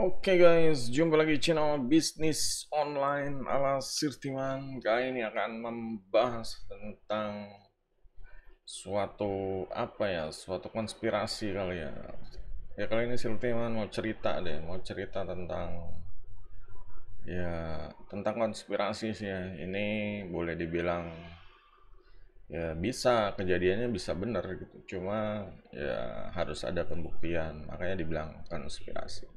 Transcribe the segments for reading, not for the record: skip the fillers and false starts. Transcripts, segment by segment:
Oke guys, jumpa lagi di channel bisnis online ala Sirtiman. Kali ini akan membahas tentang suatu konspirasi kali ya. Ya kali ini Sirtiman mau cerita tentang konspirasi sih ya. Ini boleh dibilang ya bisa kejadiannya bisa benar gitu. Cuma ya harus ada pembuktian, makanya dibilang konspirasi.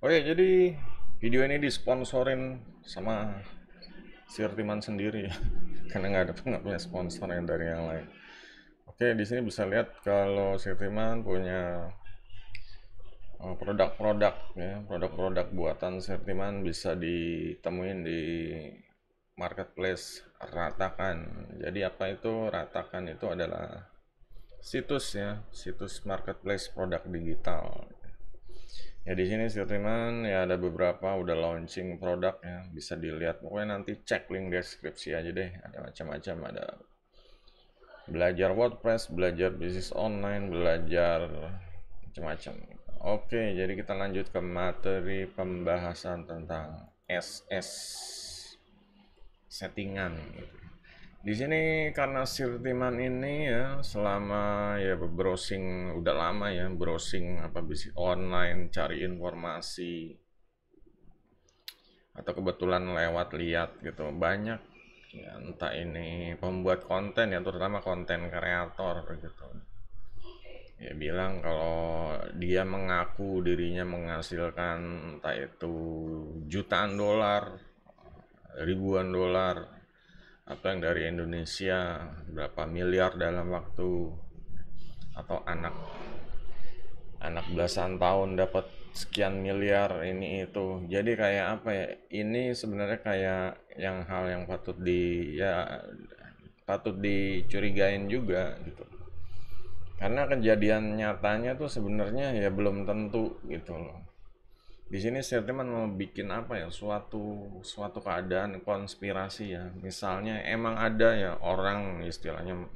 Oke, jadi video ini disponsorin sama Sirtiman sendiri ya, karena nggak punya sponsor yang dari yang lain. Oke, di sini bisa lihat kalau Sirtiman punya produk-produk ya, produk-produk buatan Sirtiman bisa ditemuin di marketplace Ratakan. Jadi apa itu Ratakan? Itu adalah situs ya, situs marketplace produk digital. Ya di sini Sirtiman ya ada beberapa udah launching produk ya, bisa dilihat. Pokoknya nanti cek link deskripsi aja deh. Ada macam-macam, ada belajar WordPress, belajar bisnis online, belajar macam-macam. Oke, jadi kita lanjut ke materi pembahasan tentang SS settingan gitu. Di sini karena Sirtiman ini ya selama ya browsing udah lama ya browsing apa bisnis online cari informasi atau kebetulan lewat lihat gitu banyak ya entah ini pembuat konten ya terutama konten kreator gitu ya bilang kalau dia mengaku dirinya menghasilkan entah itu jutaan dolar, ribuan dolar, atau yang dari Indonesia berapa miliar dalam waktu, atau anak anak belasan tahun dapat sekian miliar ini itu. Jadi kayak apa ya, ini sebenarnya kayak yang hal yang patut dicurigain juga gitu, karena kejadian nyatanya tuh sebenarnya ya belum tentu gitu loh. Di sini Sirtiman mau bikin apa ya, suatu suatu keadaan konspirasi ya, misalnya emang ada ya orang istilahnya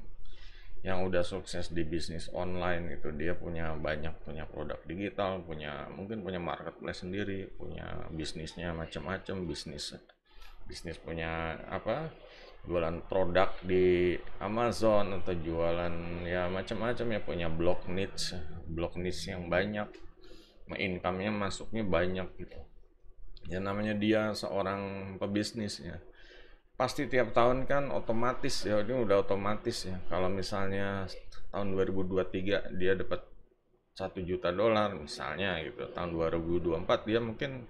yang udah sukses di bisnis online itu, dia punya produk digital, mungkin punya marketplace sendiri, punya bisnisnya macam-macam, bisnis bisnis punya apa, jualan produk di Amazon atau jualan ya macam-macam ya, punya blog niche yang banyak, income-nya masuknya banyak gitu. Ya namanya dia seorang pebisnis ya, pasti tiap tahun kan otomatis ya, ini udah otomatis ya, kalau misalnya tahun 2023 dia dapat 1 juta dolar misalnya gitu, tahun 2024 dia mungkin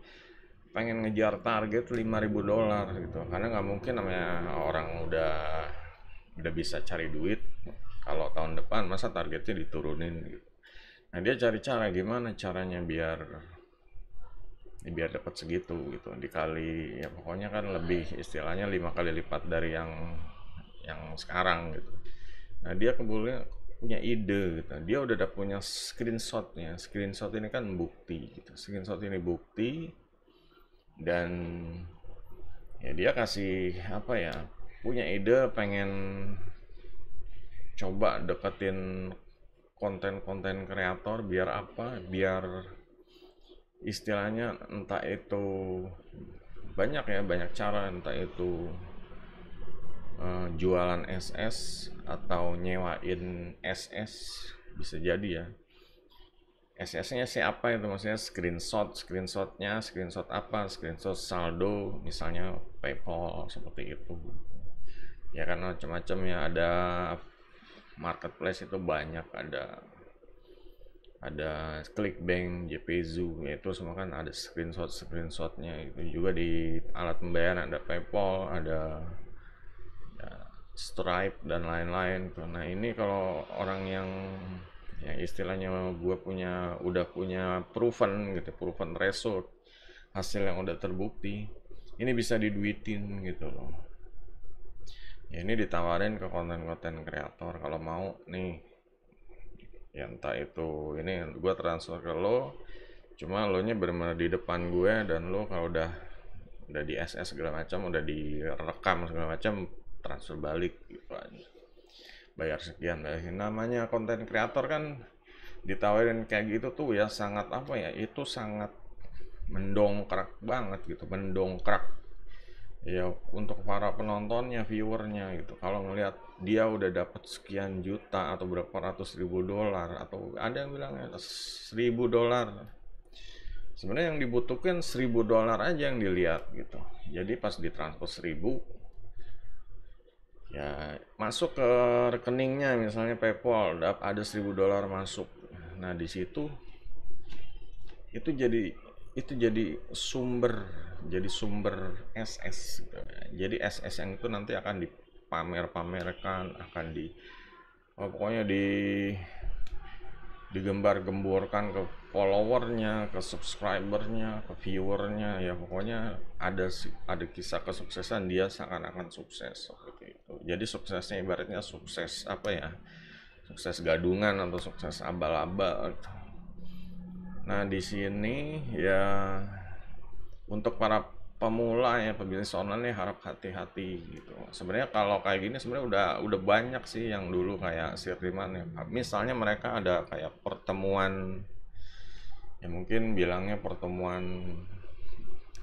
pengen ngejar target 5.000 dolar gitu, karena nggak mungkin namanya orang udah bisa cari duit kalau tahun depan masa targetnya diturunin gitu. Nah dia cari cara gimana caranya biar dapat segitu gitu, dikali ya pokoknya kan lebih istilahnya 5 kali lipat dari yang sekarang gitu. Nah dia kemudian punya ide gitu, dia udah ada punya screenshotnya. Screenshot ini kan bukti gitu, screenshot ini bukti. Dan ya dia kasih apa ya, punya ide pengen coba deketin konten-konten kreator, biar apa, biar istilahnya entah itu banyak ya, banyak cara, entah itu jualan SS atau nyewain SS, bisa jadi ya. SS-nya sih apa itu, maksudnya screenshot apa, screenshot saldo misalnya PayPal seperti itu ya, kan macam-macam ya, ada marketplace itu banyak, ada Clickbank, JPZoo, ya itu semua kan ada screenshotnya. Itu juga di alat pembayaran ada PayPal, ada ya, Stripe dan lain-lain. Nah ini kalau orang yang ya istilahnya udah punya proven gitu, proven result, hasil yang udah terbukti, ini bisa diduitin gitu loh. Ya ini ditawarin ke konten-konten kreator, kalau mau nih ya entah itu ini gue transfer ke lo, cuma lo nya benar-benar di depan gue, dan lo kalau udah di SS segala macam, udah direkam segala macam, transfer balik gitu aja, bayar sekian. Namanya konten kreator kan ditawarin kayak gitu tuh ya, sangat apa ya, itu sangat mendongkrak banget gitu, mendongkrak ya untuk para penontonnya, viewernya gitu. Kalau ngelihat dia udah dapat sekian juta atau berapa ratus ribu dolar, atau ada yang bilang ya, 1.000 dolar, sebenarnya yang dibutuhkan 1.000 dolar aja yang dilihat gitu. Jadi pas ditransfer 1.000, ya masuk ke rekeningnya, misalnya PayPal ada 1.000 dolar masuk. Nah di situ itu jadi sumber SS gitu. Jadi SS yang itu nanti akan dipamerkan, akan pokoknya digembar-gemborkan ke followernya, ke subscribernya, ke viewernya, ya pokoknya ada kisah kesuksesan dia seakan-akan sukses seperti itu. Jadi suksesnya ibaratnya sukses apa ya? Sukses gadungan atau sukses abal-abal. Nah, di sini ya untuk para pemula ya pebisnis online ya harap hati-hati gitu. Sebenarnya kalau kayak gini sebenarnya udah banyak sih yang dulu kayak Sirriman ya. Misalnya mereka ada kayak pertemuan, ya mungkin bilangnya pertemuan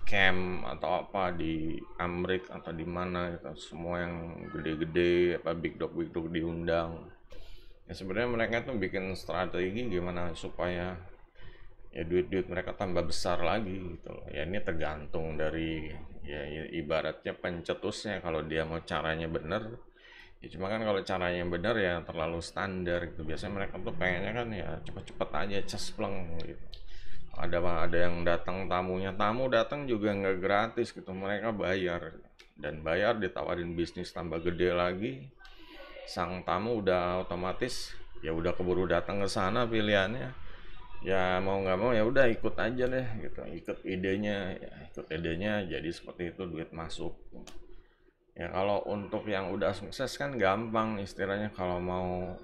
camp atau apa di Amrik atau di mana gitu. Semua yang gede-gede apa big dog diundang. Ya sebenarnya mereka tuh bikin strategi gimana supaya ya duit-duit mereka tambah besar lagi gitu loh. Ya ini tergantung dari ya ibaratnya pencetusnya, kalau dia mau caranya bener ya. Cuma kan kalau caranya bener ya terlalu standar gitu. Biasanya mereka tuh pengennya kan ya cepet-cepet aja cespleng gitu. Ada yang datang, tamu datang juga nggak gratis gitu, mereka bayar, dan bayar ditawarin bisnis tambah gede lagi. Sang tamu udah otomatis ya udah keburu datang ke sana pilihannya, ya mau nggak mau ya udah ikut aja deh gitu, ikut idenya ya, ikut idenya jadi seperti itu, duit masuk. Ya kalau untuk yang udah sukses kan gampang istilahnya, kalau mau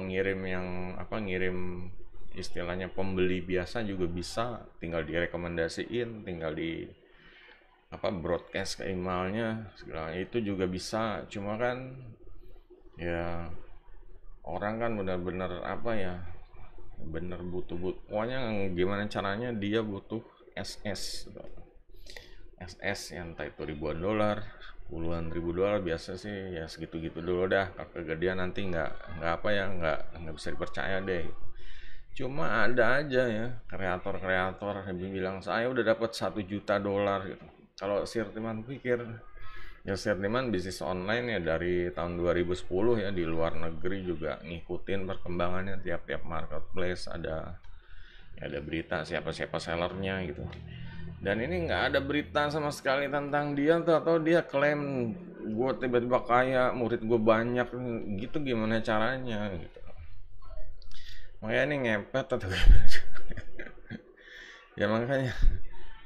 ngirim yang apa, ngirim istilahnya pembeli biasa juga bisa, tinggal direkomendasiin, tinggal di apa broadcast ke emailnya segala itu juga bisa. Cuma kan ya orang kan benar-benar apa ya, bener butuh pokoknya gimana caranya dia butuh SS gitu. SS yang entah itu ribuan dolar, puluhan ribu dolar, biasa sih ya segitu-gitu dulu dah. Kegedean nanti nggak apa ya, nggak bisa dipercaya deh. Cuma ada aja ya kreator-kreator yang bilang saya udah dapat 1 juta dolar gitu. Kalau Sirtiman pikir, ya Sirtiman bisnis online ya dari tahun 2010 ya, di luar negeri juga ngikutin perkembangannya, tiap-tiap marketplace ada berita siapa-siapa sellernya gitu. Dan ini nggak ada berita sama sekali tentang dia tuh, atau dia klaim gue tiba-tiba kaya, murid gue banyak gitu, gimana caranya gitu. Makanya ini ngepet atau ya makanya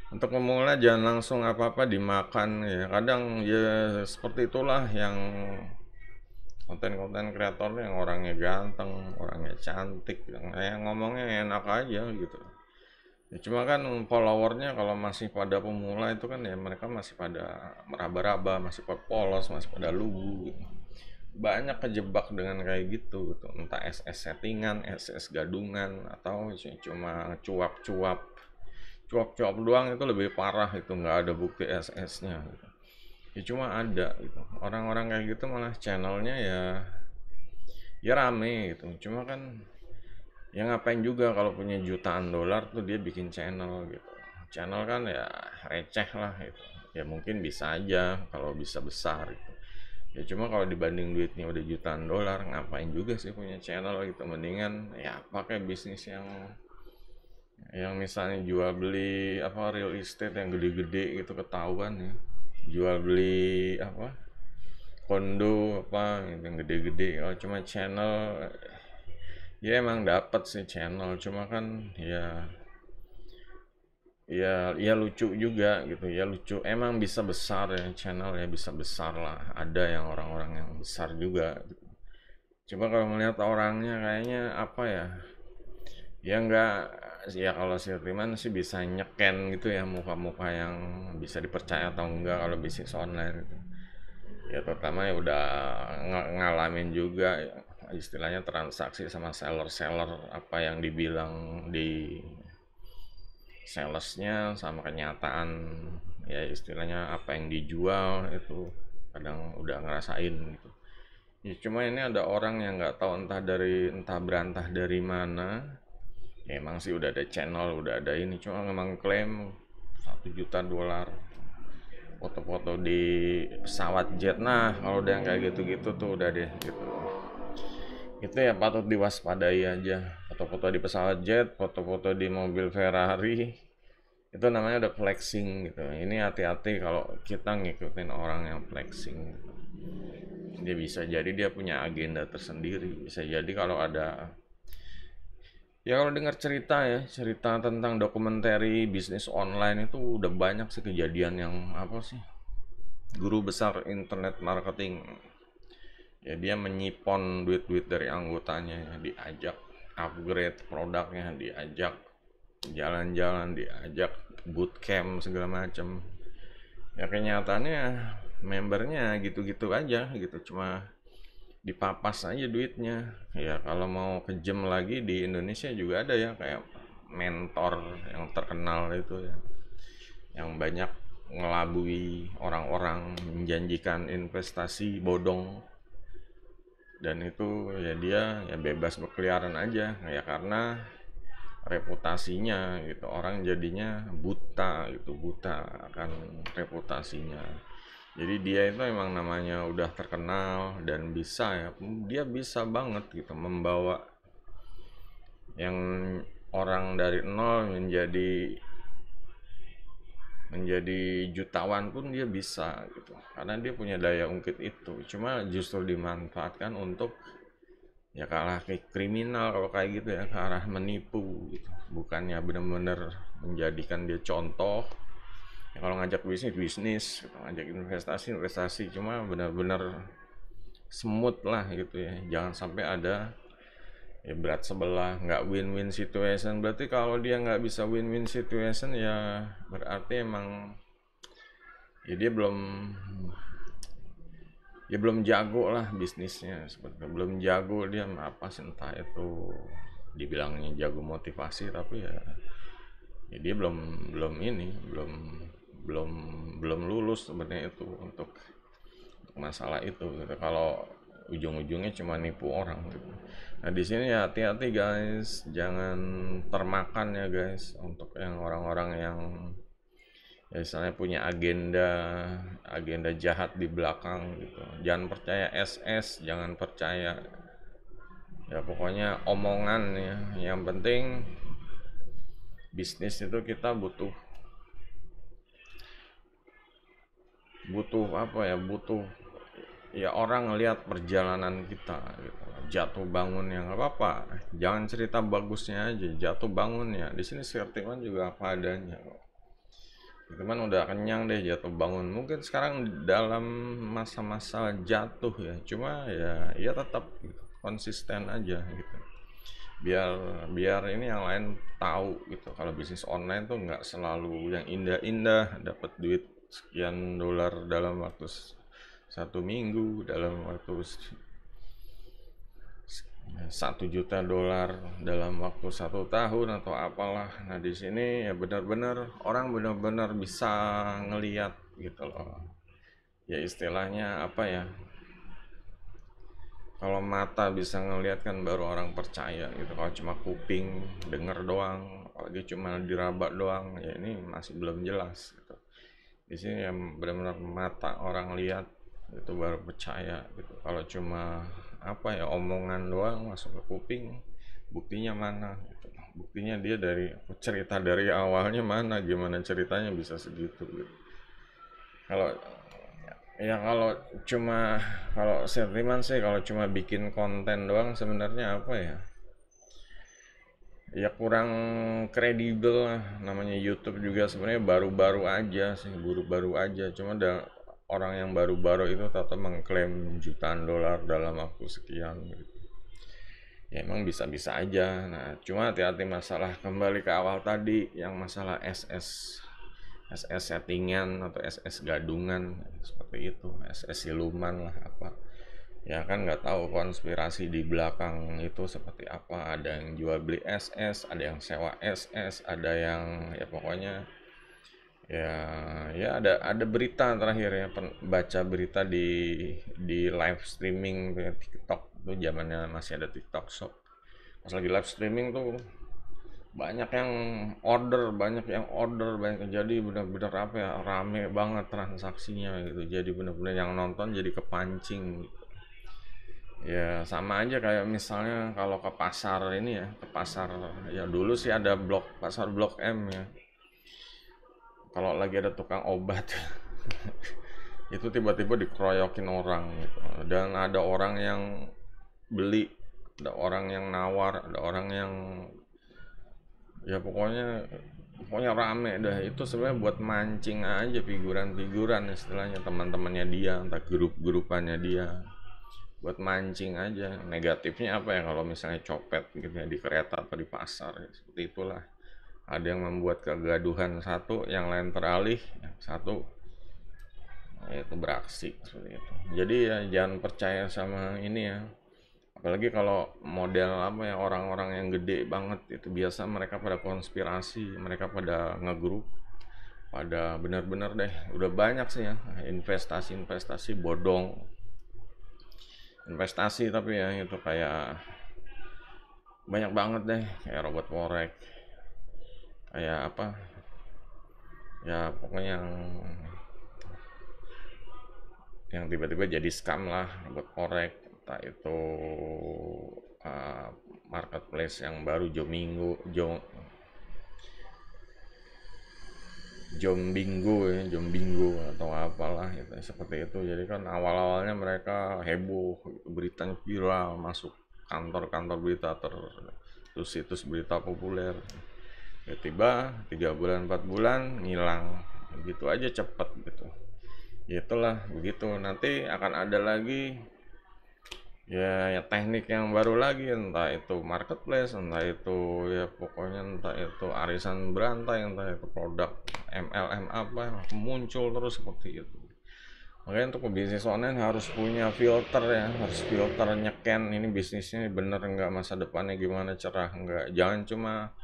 untuk pemula jangan langsung apa-apa dimakan ya. Kadang ya seperti itulah yang konten-konten kreator yang orangnya ganteng, orangnya cantik, yang ngomongnya enak aja gitu. Ya cuma kan followernya kalau masih pada pemula itu kan ya mereka masih pada meraba-raba, masih pada polos, masih pada lugu gitu. Banyak kejebak dengan kayak gitu gitu. Entah SS settingan, SS gadungan, atau cuma cuap-cuap. Cuap-cuap doang itu lebih parah, itu nggak ada bukti SS-nya gitu. Ya cuma ada gitu. Orang-orang kayak gitu malah channelnya ya rame gitu. Cuma kan ya ngapain juga kalau punya jutaan dolar tuh dia bikin channel gitu. Channel kan ya receh lah gitu. Ya mungkin bisa aja kalau bisa besar gitu. Ya cuma kalau dibanding duitnya udah jutaan dolar, ngapain juga sih punya channel gitu. Mendingan ya pakai bisnis yang misalnya jual beli apa real estate yang gede-gede gitu, ketahuan ya. Jual beli apa kondo apa gitu, yang gede-gede. Kalau cuma channel ya emang dapat sih channel, cuma kan ya lucu juga gitu, ya lucu, emang bisa besar ya channel, ya bisa besar lah, ada yang orang-orang yang besar juga gitu. Coba kalau melihat orangnya kayaknya apa ya, ya enggak, ya kalau si Riman sih bisa nyeken gitu ya muka-muka yang bisa dipercaya atau enggak kalau bisnis online gitu. Ya terutama ya udah ngalamin juga ya, istilahnya transaksi sama seller-seller apa yang dibilang di salesnya sama kenyataan, ya istilahnya apa yang dijual itu kadang udah ngerasain gitu. Ya, cuma ini ada orang yang nggak tahu entah berantah dari mana. Ya, emang sih udah ada channel, udah ada ini, cuma memang klaim 1 juta dolar foto-foto di pesawat jet. Nah, kalau udah yang kayak gitu-gitu tuh udah deh gitu. Itu ya patut diwaspadai aja. Foto-foto di pesawat jet, foto-foto di mobil Ferrari, itu namanya udah flexing gitu. Ini hati-hati kalau kita ngikutin orang yang flexing gitu. Dia bisa jadi dia punya agenda tersendiri. Bisa jadi kalau ada, ya kalau dengar cerita ya, cerita tentang dokumenter bisnis online itu udah banyak sih kejadian yang apa sih, guru besar internet marketing, ya dia menyipon duit-duit dari anggotanya, diajak upgrade produknya, diajak jalan-jalan, diajak bootcamp segala macam. Ya kenyataannya membernya gitu-gitu aja gitu, cuma dipapas aja duitnya. Ya kalau mau kejem lagi di Indonesia juga ada ya, kayak mentor yang terkenal itu ya, yang banyak ngelabui orang-orang, menjanjikan investasi bodong, dan itu ya dia ya bebas berkeliaran aja ya, karena reputasinya gitu, orang jadinya buta gitu, buta akan reputasinya. Jadi dia itu emang namanya udah terkenal dan bisa ya, dia bisa banget gitu membawa yang orang dari nol menjadi jutawan pun dia bisa gitu, karena dia punya daya ungkit itu. Cuma justru dimanfaatkan untuk ya ke arah kriminal kalau kayak gitu ya, ke arah menipu gitu, bukannya benar-benar menjadikan dia contoh. Ya, kalau ngajak bisnis bisnis, ngajak investasi investasi, cuma benar-benar smooth lah gitu ya, jangan sampai ada ya berat sebelah, nggak win-win situation. Berarti kalau dia nggak bisa win-win situation ya berarti emang ya dia belum jago lah bisnisnya, sebenarnya belum jago dia, apa sih, entah itu dibilangnya jago motivasi, tapi ya dia belum ini belum belum lulus sebenarnya itu untuk masalah itu gitu. Kalau ujung-ujungnya cuma nipu orang gitu. Nah di sini ya hati-hati guys, jangan termakan ya guys, untuk yang orang-orang yang ya misalnya punya agenda agenda jahat di belakang gitu. Jangan percaya SS, jangan percaya ya pokoknya omongan ya. Yang penting bisnis itu kita butuh butuh apa ya, butuh ya orang ngelihat perjalanan kita gitu. Jatuh bangun yang nggak apa-apa, jangan cerita bagusnya aja, jatuh bangun ya. Di sini Sirtiman juga apa adanya kok. Teman udah kenyang deh jatuh bangun. Mungkin sekarang dalam masa-masa jatuh ya, cuma ya tetap gitu, konsisten aja gitu. Biar biar ini yang lain tahu gitu. Kalau bisnis online tuh nggak selalu yang indah-indah, dapat duit sekian dolar dalam waktu 1 minggu, dalam waktu 1 juta dolar dalam waktu 1 tahun atau apalah. Nah di sini ya benar-benar orang benar-benar bisa ngeliat gitu loh. Ya istilahnya apa ya? Kalau mata bisa ngeliat kan baru orang percaya gitu. Kalau cuma kuping denger doang, apalagi cuma diraba doang, ya ini masih belum jelas gitu. Di sini yang benar-benar mata orang lihat itu baru percaya gitu. Kalau cuma apa ya, omongan doang masuk ke kuping, buktinya mana gitu. Buktinya dia dari cerita dari awalnya mana, gimana ceritanya bisa segitu gitu. Kalau ya kalau sentimen sih, kalau cuma bikin konten doang sebenarnya apa ya, ya kurang kredibel lah. Namanya YouTube juga sebenarnya baru-baru aja sih, baru-baru aja, cuma ada orang yang baru-baru itu tetap mengklaim jutaan dolar dalam waktu sekian gitu. Ya emang bisa-bisa aja. Nah cuma hati-hati, masalah kembali ke awal tadi yang masalah SS settingan atau SS gadungan seperti itu, SS siluman lah apa. Ya kan nggak tahu konspirasi di belakang itu seperti apa. Ada yang jual beli SS, ada yang sewa SS, ada yang ya pokoknya ya ada berita terakhir ya, baca berita di live streaming kayak TikTok tuh, zamannya masih ada TikTok Shop. Pas lagi live streaming tuh banyak yang order, banyak yang jadi bener-bener apa ya, rame banget transaksinya gitu. Jadi bener-bener yang nonton jadi kepancing gitu. Ya sama aja kayak misalnya kalau ke pasar ini ya, ke pasar ya dulu sih ada pasar Blok M ya. Kalau lagi ada tukang obat itu tiba-tiba dikeroyokin orang gitu. Dan ada orang yang beli, ada orang yang nawar, ada orang yang ya pokoknya rame dah. Itu sebenarnya buat mancing aja, figuran-figuran istilahnya, teman-temannya dia, entah grup-grupannya dia, buat mancing aja. Negatifnya apa ya kalau misalnya copet gitu ya di kereta atau di pasar ya, seperti itulah. Ada yang membuat kegaduhan satu, yang lain teralih, yang satu itu beraksi seperti itu. Jadi ya jangan percaya sama ini ya. Apalagi kalau model apa ya, orang-orang yang gede banget itu biasa mereka pada konspirasi, mereka pada ngegrup, pada bener-bener deh. Udah banyak sih ya investasi-investasi bodong. Investasi tapi ya itu kayak banyak banget deh, kayak robot forex, kayak apa ya pokoknya yang tiba-tiba jadi scam lah, robot forex, entah itu uh, marketplace yang baru Jombingo atau apalah itu seperti itu. Jadi kan awal-awalnya mereka heboh, beritanya viral, masuk kantor-kantor berita terus situs berita populer. Tiba-tiba 3 bulan 4 bulan ngilang gitu aja cepet gitu. Itulah begitu, nanti akan ada lagi ya teknik yang baru lagi, entah itu marketplace, entah itu ya pokoknya entah itu arisan berantai, entah itu produk MLM apa muncul terus seperti itu. Makanya untuk bisnis online harus punya filter ya, harus filter nyeken ini bisnisnya bener nggak, masa depannya gimana, cerah nggak. Jangan cuma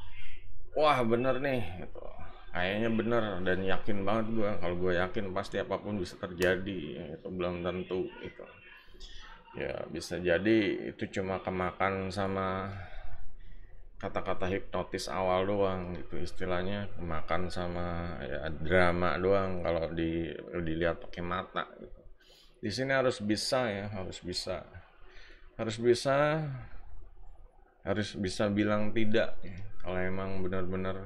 wah bener nih gitu, kayaknya bener dan yakin banget gue. Kalau gue yakin pasti apapun bisa terjadi, itu belum tentu itu. Ya bisa jadi itu cuma kemakan sama kata-kata hipnotis awal doang gitu, istilahnya kemakan sama ya drama doang kalau dilihat pakai mata gitu. Di sini harus bisa ya, harus bisa harus bisa bilang tidak ya. Kalau emang benar-benar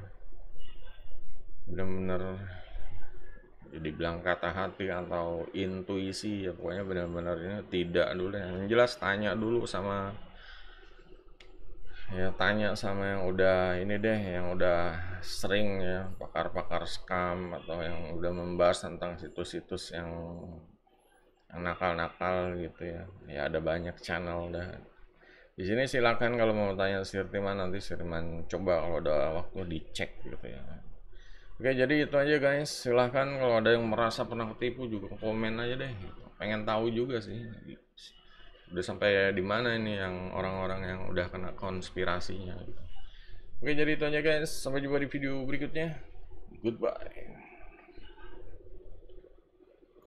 jadi bilang kata hati atau intuisi ya, pokoknya benar-benar ini tidak dulu. Yang jelas tanya dulu sama ya, tanya sama yang udah ini deh, yang udah sering ya, pakar-pakar scam atau yang udah membahas tentang situs-situs yang nakal-nakal gitu ya. Ya ada banyak channel dah. Di sini silakan kalau mau tanya Sirtiman, nanti Sirtiman coba kalau ada waktu dicek gitu ya. Oke, jadi itu aja guys. Silahkan kalau ada yang merasa pernah ketipu juga komen aja deh. Pengen tahu juga sih. Udah sampai di mana ini yang orang-orang yang udah kena konspirasinya gitu. Oke, jadi itu aja guys. Sampai jumpa di video berikutnya. Goodbye.